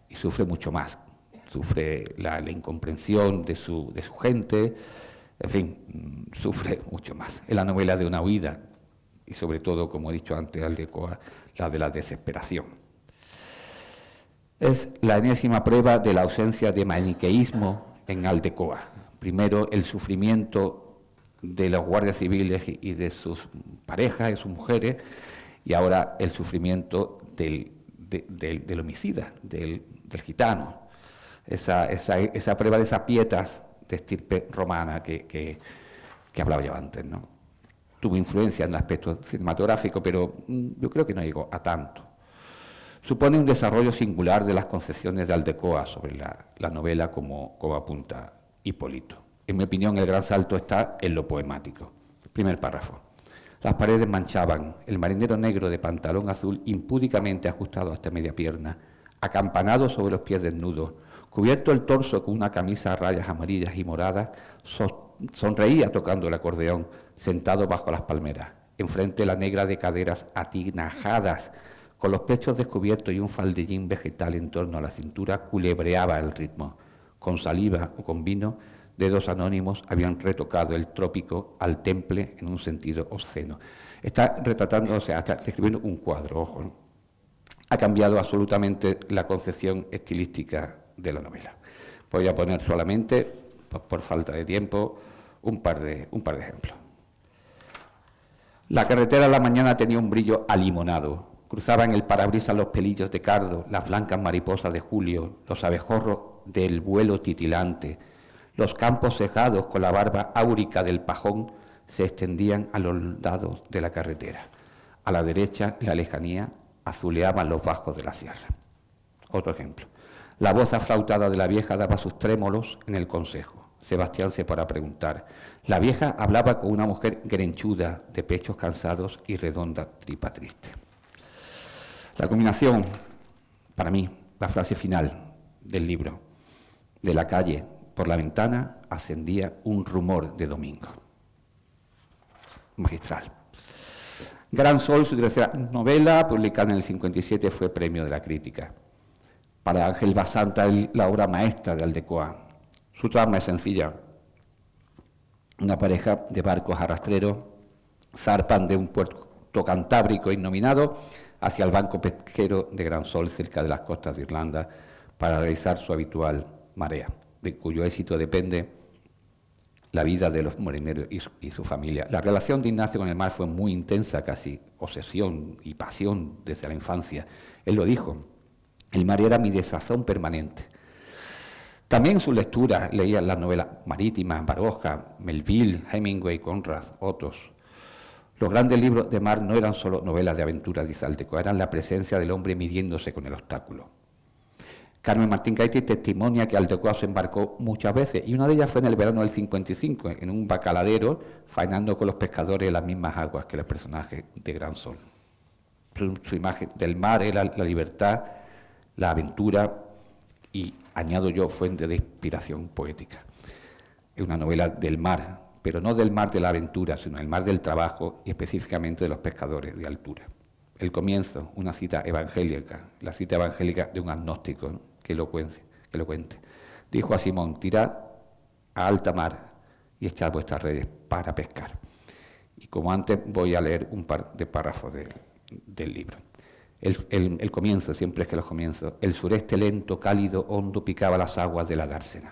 y sufre mucho más. Sufre la incomprensión de su gente, en fin, sufre mucho más. Es la novela de una huida y sobre todo, como he dicho antes, Aldecoa, la de la desesperación. Es la enésima prueba de la ausencia de maniqueísmo en Aldecoa. Primero, el sufrimiento de los guardias civiles y de sus parejas, de sus mujeres, y ahora el sufrimiento del homicida, del gitano. Esa prueba de esas pietas de estirpe romana que hablaba yo antes, ¿no? Tuvo influencia en el aspecto cinematográfico, pero yo creo que no llegó a tanto. Supone un desarrollo singular de las concepciones de Aldecoa sobre la novela, como apunta Hipólito. En mi opinión, el gran salto está en lo poemático. Primer párrafo. Las paredes manchaban, el marinero negro de pantalón azul impúdicamente ajustado hasta media pierna, acampanado sobre los pies desnudos, cubierto el torso con una camisa a rayas amarillas y moradas, sonreía tocando el acordeón, sentado bajo las palmeras. Enfrente la negra de caderas atinajadas, con los pechos descubiertos y un faldellín vegetal en torno a la cintura, culebreaba el ritmo. Con saliva o con vino, dedos anónimos habían retocado el trópico al temple en un sentido obsceno. Está retratando, o sea, está describiendo un cuadro, ojo, ¿no? Ha cambiado absolutamente la concepción estilística de la novela. Voy a poner solamente, por falta de tiempo, un par de ejemplos. La carretera a la mañana tenía un brillo alimonado. Cruzaban el parabrisas los pelillos de cardo, las blancas mariposas de julio, los abejorros del vuelo titilante. Los campos cejados con la barba áurica del pajón se extendían a los lados de la carretera. A la derecha, en la lejanía, azuleaban los bajos de la sierra. Otro ejemplo. La voz aflautada de la vieja daba sus trémolos en el consejo. Sebastián se paró a preguntar. La vieja hablaba con una mujer grenchuda, de pechos cansados y redonda tripa triste. La culminación, para mí, la frase final del libro. De la calle, por la ventana, ascendía un rumor de domingo. Magistral. Gran Sol, su tercera novela, publicada en el 57, fue premio de la crítica. Para Ángel Basanta, la obra maestra de Aldecoa. Su trama es sencilla. Una pareja de barcos arrastreros zarpan de un puerto cantábrico innominado hacia el banco pesquero de Gran Sol, cerca de las costas de Irlanda, para realizar su habitual marea, de cuyo éxito depende la vida de los marineros y su familia. La relación de Ignacio con el mar fue muy intensa, casi obsesión y pasión desde la infancia. Él lo dijo, el mar era mi desazón permanente. También en su lectura leía las novelas marítimas, Baroja, Melville, Hemingway, Conrad, otros. Los grandes libros de mar no eran solo novelas de aventura, dice Aldecoa, eran la presencia del hombre midiéndose con el obstáculo. Carmen Martín Gaite testimonia que Aldecoa se embarcó muchas veces, y una de ellas fue en el verano del 55, en un bacaladero, faenando con los pescadores en las mismas aguas que los personajes de Gran Sol. Su imagen del mar era la libertad, la aventura y, añado yo, fuente de inspiración poética. Es una novela del mar, pero no del mar de la aventura, sino del mar del trabajo y específicamente de los pescadores de altura. El comienzo, una cita evangélica, la cita evangélica de un agnóstico, ¿no? que lo cuente. Dijo a Simón, tirad a alta mar y echad vuestras redes para pescar. Y como antes voy a leer un par de párrafos del libro. El comienzo, siempre es que los comienzos, el sureste lento, cálido, hondo picaba las aguas de la dársena.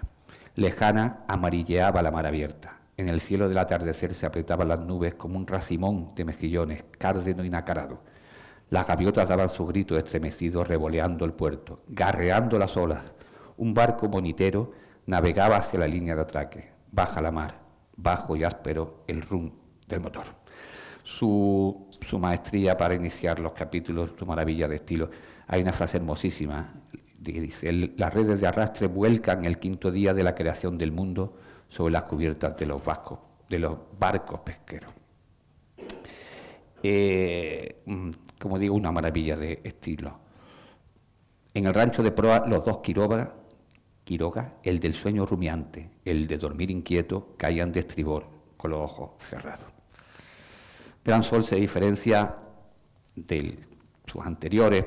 Lejana amarilleaba la mar abierta. En el cielo del atardecer se apretaban las nubes como un racimón de mejillones, cárdeno y nacarado. Las gaviotas daban su grito estremecido revoleando el puerto, garreando las olas. Un barco monitero navegaba hacia la línea de atraque. Baja la mar, bajo y áspero el rum del motor. Su maestría para iniciar los capítulos, su maravilla de estilo. Hay una frase hermosísima, dice, las redes de arrastre vuelcan el quinto día de la creación del mundo sobre las cubiertas de los barcos de los barcos pesqueros. Como digo, una maravilla de estilo. En el rancho de proa, los dos Quiroga, el del sueño rumiante, el de dormir inquieto, caían de estribor con los ojos cerrados. Gran Sol se diferencia de sus anteriores,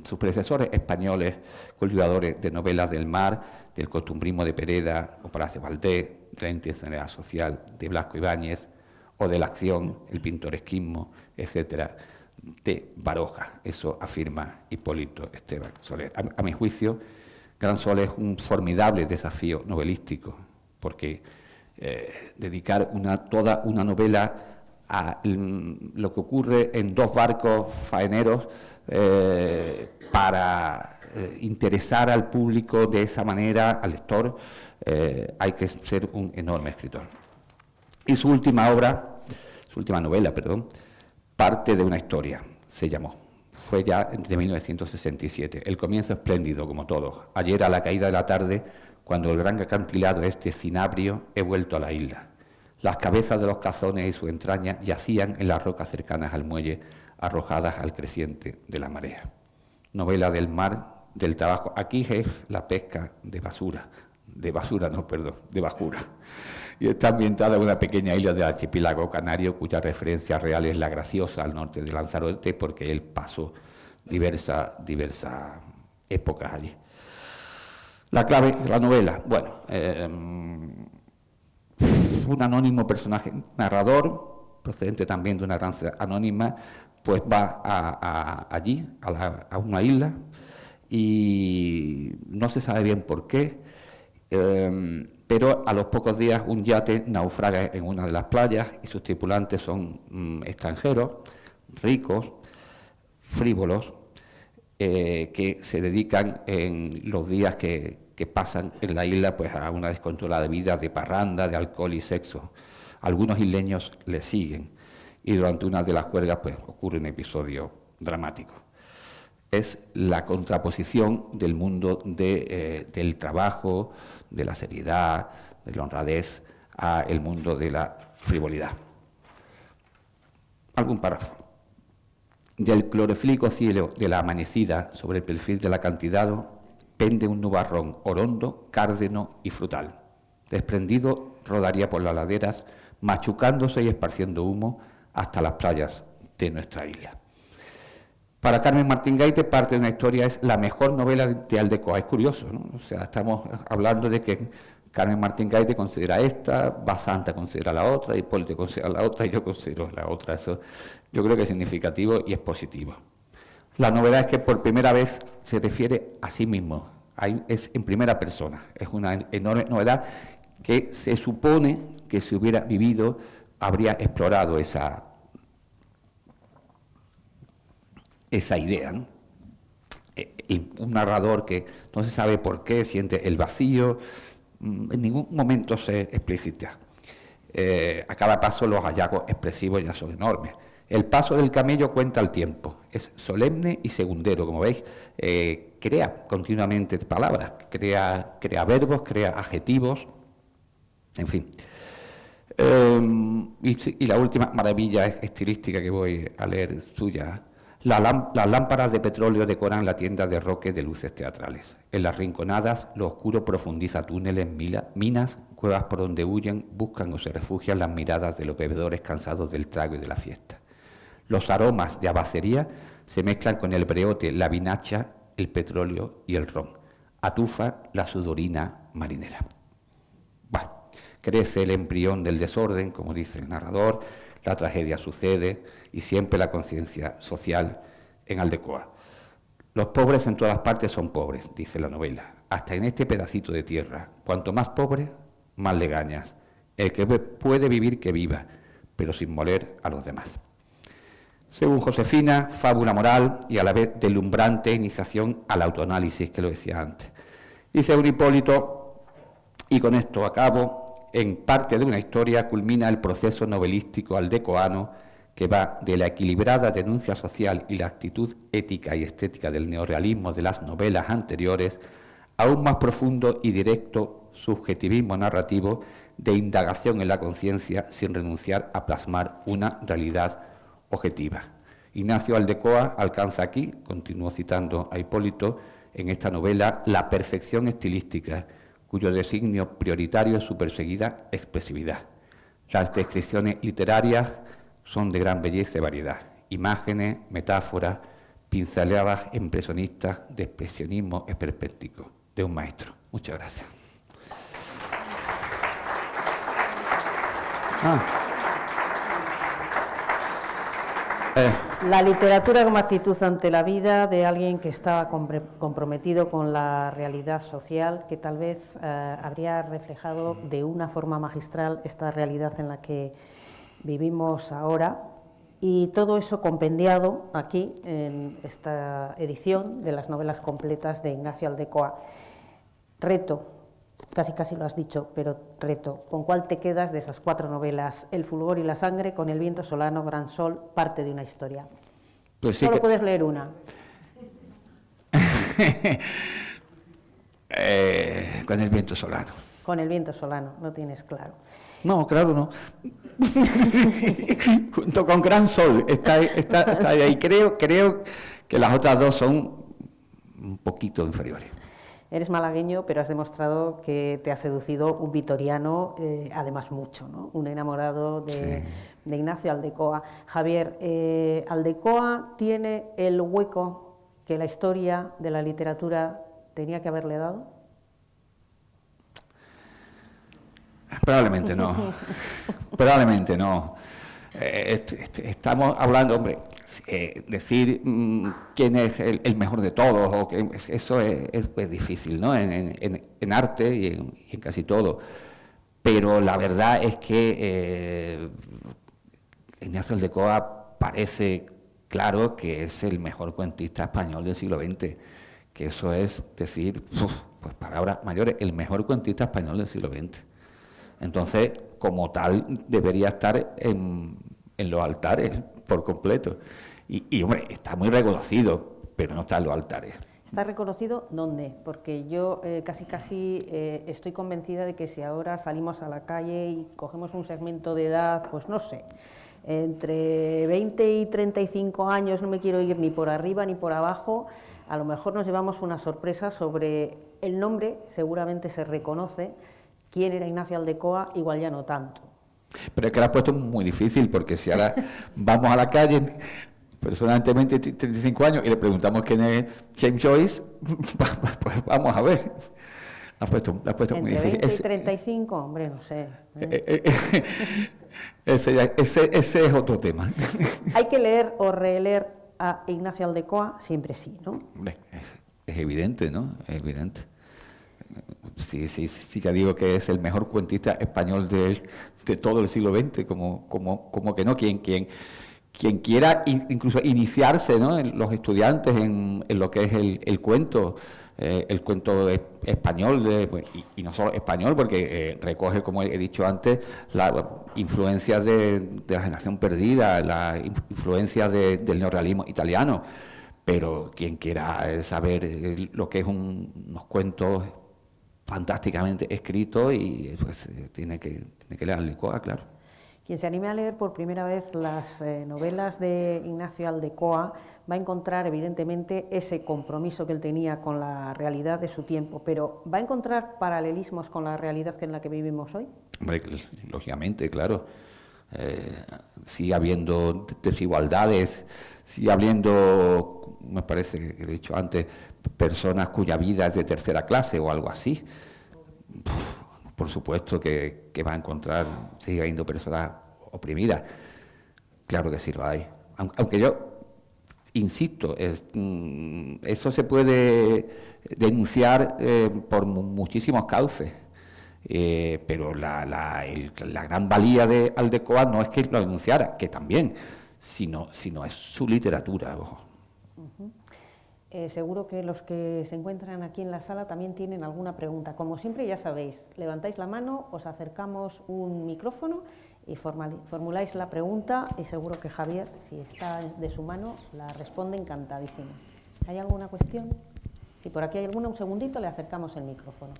sus predecesores españoles, cultivadores de novelas del mar, del costumbrismo de Pereda o Palacio Valdés, de la intencionalidad social de Blasco Ibáñez, o de la acción, el pintoresquismo, etcétera, de Baroja. Eso afirma Hipólito Esteban Soler. A mi juicio, Gran Sol es un formidable desafío novelístico, porque dedicar toda una novela a lo que ocurre en dos barcos faeneros para interesar al público de esa manera, al lector, hay que ser un enorme escritor. Y su última novela, parte de una historia, se llamó. Fue ya de 1967. El comienzo espléndido, como todos. Ayer, a la caída de la tarde, cuando el gran acantilado este cinabrio, he vuelto a la isla. Las cabezas de los cazones y sus entrañas yacían en las rocas cercanas al muelle, arrojadas al creciente de la marea. Novela del mar, del trabajo. Aquí es la pesca de bajura. Y está ambientada en una pequeña isla del archipiélago canario, cuya referencia real es La Graciosa, al norte de Lanzarote, porque él pasó diversas épocas allí. La clave de la novela, un anónimo personaje narrador, procedente también de una gran ciudad anónima, pues va allí, a una isla, y no se sabe bien por qué, pero a los pocos días un yate naufraga en una de las playas y sus tripulantes son extranjeros, ricos, frívolos, que se dedican en los días que pasan en la isla pues a una descontrolada vida de parranda, de alcohol y sexo. Algunos isleños le siguen y durante una de las juergas pues ocurre un episodio dramático. Es la contraposición del mundo del trabajo, de la seriedad, de la honradez, a el mundo de la frivolidad. Algún párrafo. Del clorofílico cielo de la amanecida sobre el perfil del acantilado pende un nubarrón orondo, cárdeno y frutal. Desprendido rodaría por las laderas, machucándose y esparciendo humo hasta las playas de nuestra isla. Para Carmen Martín Gaite, parte de una historia es la mejor novela de Aldecoa. Es curioso, ¿no? O sea, estamos hablando de que Carmen Martín Gaite considera esta, Basanta considera la otra, Hipólito considera la otra y yo considero la otra. Eso yo creo que es significativo y es positivo. La novedad es que por primera vez se refiere a sí mismo, es en primera persona. Es una enorme novedad que se supone que si hubiera vivido habría explorado esa idea, ¿no? Un narrador que no se sabe por qué siente el vacío, en ningún momento se explicita. A cada paso los hallazgos expresivos ya son enormes. El paso del camello cuenta el tiempo, es solemne y segundero, como veis, crea continuamente palabras, crea verbos, crea adjetivos, en fin. Y la última maravilla estilística que voy a leer suya. Las lámparas de petróleo decoran la tienda de Roque de luces teatrales. En las rinconadas, lo oscuro profundiza túneles, minas, cuevas por donde huyen, buscan o se refugian las miradas de los bebedores cansados del trago y de la fiesta. Los aromas de abacería se mezclan con el breote, la vinacha, el petróleo y el ron. Atufa la sudorina marinera. Crece el embrión del desorden, como dice el narrador, la tragedia sucede y siempre la conciencia social en Aldecoa. Los pobres en todas partes son pobres, dice la novela, hasta en este pedacito de tierra. Cuanto más pobre, más le gañas. El que puede vivir, que viva, pero sin moler a los demás. Según Josefina, fábula moral y a la vez deslumbrante iniciación al autoanálisis, que lo decía antes. Y según Hipólito, y con esto acabo, en parte de una historia culmina el proceso novelístico aldecoano que va de la equilibrada denuncia social y la actitud ética y estética del neorrealismo de las novelas anteriores a un más profundo y directo subjetivismo narrativo de indagación en la conciencia sin renunciar a plasmar una realidad objetiva. Ignacio Aldecoa alcanza aquí, continúo citando a Hipólito, en esta novela, la perfección estilística, cuyo designio prioritario es su perseguida expresividad. Las descripciones literarias son de gran belleza y variedad. Imágenes, metáforas, pinceladas impresionistas de expresionismo esperpéntico de un maestro. Muchas gracias. La literatura como actitud ante la vida de alguien que estaba comprometido con la realidad social, que tal vez habría reflejado de una forma magistral esta realidad en la que vivimos ahora, y todo eso compendiado aquí en esta edición de las novelas completas de Ignacio Aldecoa. Reto, casi lo has dicho, pero reto, ¿con cuál te quedas de esas 4 novelas? El fulgor y la sangre, Con el viento solano, Gran Sol, Parte de una historia. Pues sí. Solo puedes leer una. Con el viento solano. Con el viento solano, no tienes claro. No, claro, no. Junto con Gran Sol, está ahí. Creo que las otras dos son un poquito inferiores. Eres malagueño, pero has demostrado que te ha seducido un vitoriano, además mucho, ¿no? Un enamorado de Ignacio Aldecoa. Javier, ¿Aldecoa tiene el hueco que la historia de la literatura tenía que haberle dado? Probablemente no. Probablemente no. Estamos hablando, hombre, decir quién es el mejor de todos, o que eso es difícil, ¿no? En arte y en casi todo. Pero la verdad es que Ignacio Aldecoa parece claro que es el mejor cuentista español del siglo XX. Que eso es decir, pues palabras mayores, el mejor cuentista español del siglo XX. Entonces, como tal, debería estar en los altares por completo. Y, hombre, está muy reconocido, pero no está en los altares. ¿Está reconocido dónde? Porque yo casi estoy convencida de que si ahora salimos a la calle y cogemos un segmento de edad, pues no sé, entre 20 y 35 años, no me quiero ir ni por arriba ni por abajo, a lo mejor nos llevamos una sorpresa sobre el nombre, seguramente se reconoce. ¿Quién era Ignacio Aldecoa? Igual ya no tanto. Pero es que lo has puesto muy difícil, porque si ahora vamos a la calle, personalmente 35 años, y le preguntamos quién es James Joyce, pues vamos a ver. Lo has puesto muy difícil. ¿Entre 20 y 35? Hombre, no sé. Ese es otro tema. ¿Hay que leer o releer a Ignacio Aldecoa? Siempre sí, ¿no? Es evidente, ¿no? Es evidente. Sí, ya digo que es el mejor cuentista español de todo el siglo XX, como que no, quien quiera incluso iniciarse, ¿no? En los estudiantes en lo que es el cuento español, y no solo español, porque recoge, como he dicho antes, las influencias de la generación perdida, las influencias del neorrealismo italiano, pero quien quiera saber lo que es unos cuentos fantásticamente escrito, y pues tiene que leer Aldecoa, claro. Quien se anime a leer por primera vez las novelas de Ignacio Aldecoa va a encontrar evidentemente ese compromiso que él tenía con la realidad de su tiempo, pero ¿va a encontrar paralelismos con la realidad en la que vivimos hoy? Hombre, lógicamente, claro. Sigue habiendo desigualdades, sigue habiendo, me parece que he dicho antes, personas cuya vida es de tercera clase o algo así. Por supuesto que va a encontrar, sigue habiendo personas oprimidas. Claro que sí lo hay. Aunque yo insisto, eso se puede denunciar por muchísimos cauces. Pero la gran valía de Aldecoa no es que lo denunciara, que también, sino es su literatura. Seguro que los que se encuentran aquí en la sala también tienen alguna pregunta. Como siempre, ya sabéis, levantáis la mano, os acercamos un micrófono y formuláis la pregunta, y seguro que Javier, si está de su mano, la responde encantadísimo. ¿Hay alguna cuestión? Si por aquí hay alguna, un segundito, le acercamos el micrófono.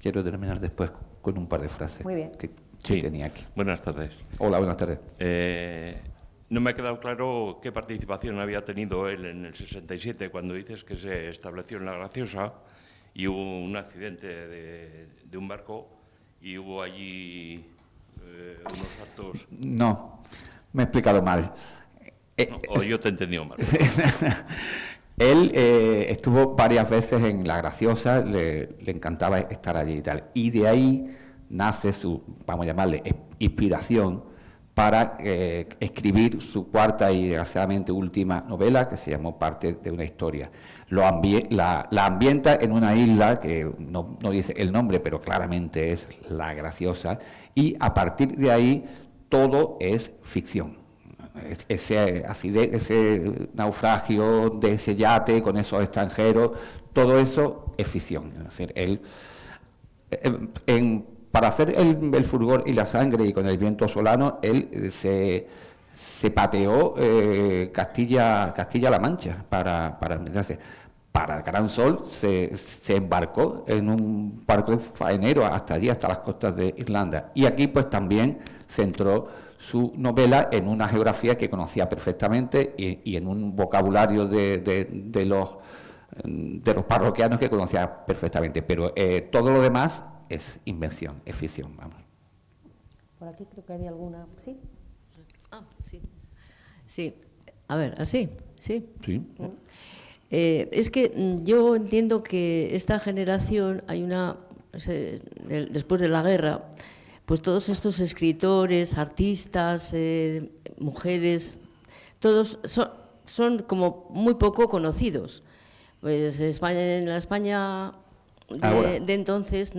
quiero terminar después con un par de frases Muy bien. que Sí. tenía aquí. Buenas tardes. Hola, buenas tardes. No me ha quedado claro qué participación había tenido él en el 67, cuando dices que se estableció en La Graciosa y hubo un accidente de un barco y hubo allí unos actos... No, me he explicado mal. No, o yo te he entendido mal. Él estuvo varias veces en La Graciosa, le encantaba estar allí y tal. Y de ahí nace su, vamos a llamarle, inspiración para escribir su cuarta y desgraciadamente última novela, que se llamó Parte de una historia. La ambienta en una isla que no dice el nombre, pero claramente es La Graciosa, y a partir de ahí todo es ficción. Ese naufragio de ese yate con esos extranjeros, todo eso es ficción. Es decir, él, para hacer el fulgor y la sangre y con el viento solano, él se pateó Castilla-La Mancha para meterse. Para el Gran Sol se embarcó en un barco faenero hasta allí, hasta las costas de Irlanda. Y aquí pues también centró su novela en una geografía que conocía perfectamente y en un vocabulario de los parroquianos que conocía perfectamente. Pero todo lo demás es invención, es ficción, vamos. Por aquí creo que había alguna... ¿Sí? Sí. Sí. A ver, así, sí. Sí. Es que yo entiendo que esta generación, después de la guerra, pues todos estos escritores, artistas, mujeres, todos son como muy poco conocidos. Pues en la España de entonces,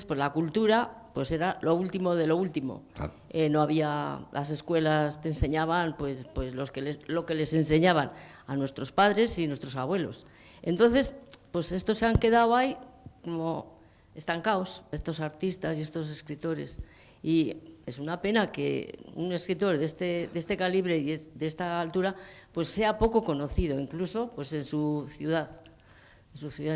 pues la cultura pues era lo último de lo último. Claro. No había, las escuelas te enseñaban pues lo que les enseñaban a nuestros padres y nuestros abuelos. Entonces, pues estos se han quedado ahí como estancados, estos artistas y estos escritores. Y es una pena que un escritor de este calibre y de esta altura pues sea poco conocido, incluso pues en su ciudad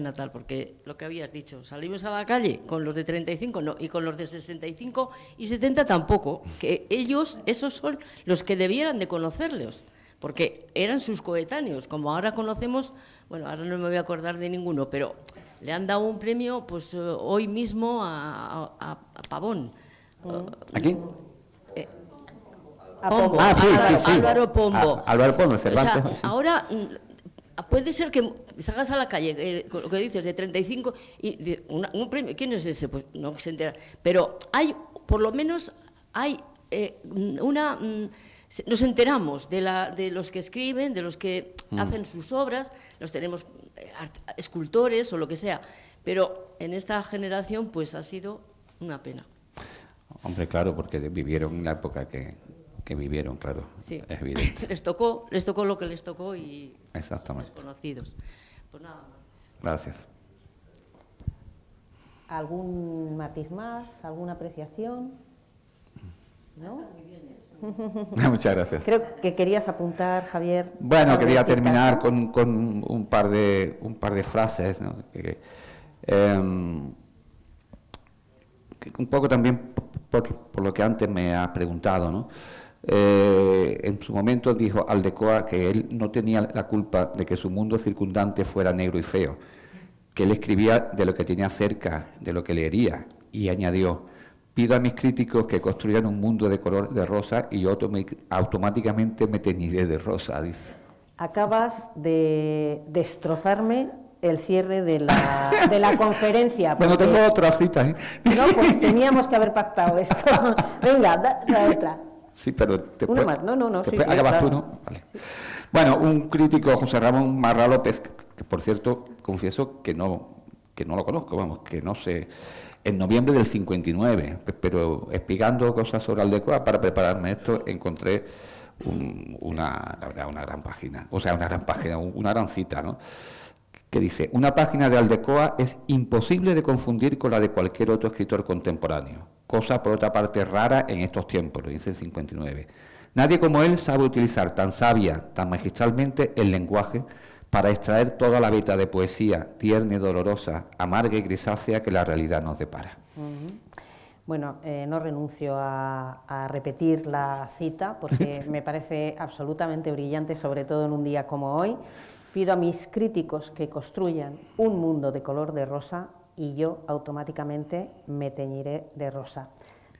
natal, porque lo que habías dicho, salimos a la calle con los de 35 no, y con los de 65 y 70 tampoco, que esos son los que debieran de conocerlos, porque eran sus coetáneos, como ahora conocemos, bueno, ahora no me voy a acordar de ninguno, pero le han dado un premio pues hoy mismo a Pavón. ¿A quién? Pombo, sí. Álvaro Pombo. Álvaro Pombo, Cervantes. O sea, sí. ahora puede ser que salgas a la calle, con lo que dices, de 35, y un premio, ¿quién es ese? Pues no se entera. Pero por lo menos hay nos enteramos de los que escriben, de los que hacen sus obras, los tenemos escultores o lo que sea, pero en esta generación pues ha sido una pena. Hombre, claro, porque vivieron la época que vivieron, claro, Sí. es evidente. les tocó lo que les tocó y Exactamente. desconocidos. Pues nada más. Gracias. ¿Algún matiz más? ¿Alguna apreciación? ¿No? Muchas gracias. Creo que querías apuntar, Javier. Bueno, quería citas, terminar ¿no? con un par de frases, ¿no? que un poco también por lo que antes me ha preguntado, ¿no? En su momento dijo Aldecoa que él no tenía la culpa de que su mundo circundante fuera negro y feo, que él escribía de lo que tenía cerca, de lo que leería, y añadió: pido a mis críticos que construyan un mundo de color de rosa y yo automáticamente me teñiré de rosa, dice. Acabas de destrozarme el cierre de la conferencia. Bueno, porque- tengo otra cita, ¿eh? No, pues teníamos que haber pactado esto. Venga, la otra. Sí, pero Una más, no, después sí, acabas claro. tú, ¿no? Vale. Bueno, un crítico, José Ramón Marra López, que por cierto, confieso que no lo conozco, vamos, que no sé, en noviembre del 59, pero explicando cosas sobre Aldecoa para prepararme esto, encontré la verdad, una gran página, una gran cita, ¿no? Que dice: una página de Aldecoa es imposible de confundir con la de cualquier otro escritor contemporáneo, cosa por otra parte rara en estos tiempos, lo dice el 59. Nadie como él sabe utilizar tan sabia, tan magistralmente el lenguaje para extraer toda la veta de poesía tierna y dolorosa, amarga y grisácea que la realidad nos depara. Bueno, no renuncio a repetir la cita porque me parece absolutamente brillante, sobre todo en un día como hoy. Pido a mis críticos que construyan un mundo de color de rosa y yo automáticamente me teñiré de rosa.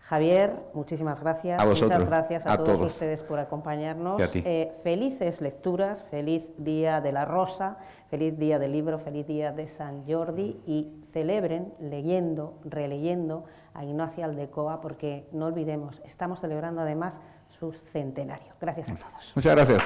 Javier, muchísimas gracias. A vosotros, muchas gracias a todos todos ustedes por acompañarnos. Y a ti. Felices lecturas, feliz Día de la Rosa, feliz Día del Libro, feliz Día de San Jordi y celebren leyendo, releyendo a Ignacio Aldecoa porque no olvidemos, estamos celebrando además su centenario. Gracias a todos. Muchas gracias.